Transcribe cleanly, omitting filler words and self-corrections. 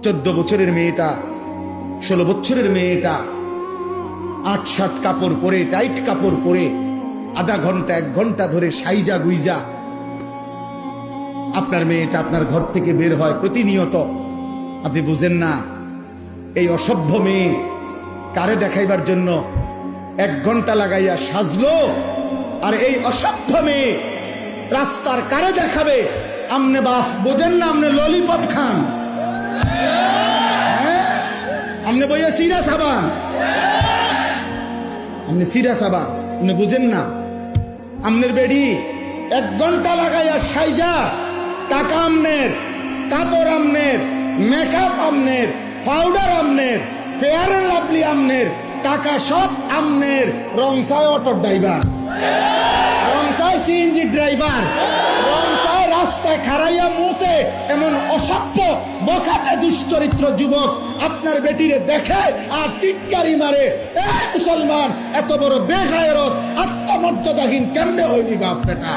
14 বছরের মেয়েটা, 16 বছরের মেয়েটা 8-7 কাপড় পরে, টাইট কাপড় পরে আধা ঘন্টা 1 ঘন্টা ধরে সাইজা গুইজা আপনার মেয়েটা আপনার ঘর থেকে বের হয় প্রতিনিয়ত। আপনি বুঝেন না এই অসভ্য মেয়ে কারে দেখাইবার জন্য 1 ঘন্টা লাগাইয়া সাজলো, আর এই অসভ্য মেয়ে রাস্তার কারে দেখাবে? আমনে বাপ বোঝেন না? আমনে ললিপপ খান, আমনে বইয়া সিরা সাবান, আমনে সিরা সাবান, আপনি বুঝেন না? আমনের বেডি 1 ঘন্টা লাগাইয়া সাইজা, টাকা আমনের, কাপড় আমনের, মেকআপ আমনের, পাউডার আমনের, ফেয়ার এন্ড লাভলি আমনের, টাকা সব আমনের, রংসায় অটো ড্রাইভার, রংসায় সিএনজি ড্রাইভার, রংসায় রাস্তায় খারাইয়া মুতে এমন অসভ্য বখাটে দুশ্চরিত্র যুবক আপনার বেটিরে দেখে আর টিটকারি মারে। এই মুসলমান এত বড় বেগায়রত আত্মমর্যাদাহীন কেমনে হইলি বাপ বেটা?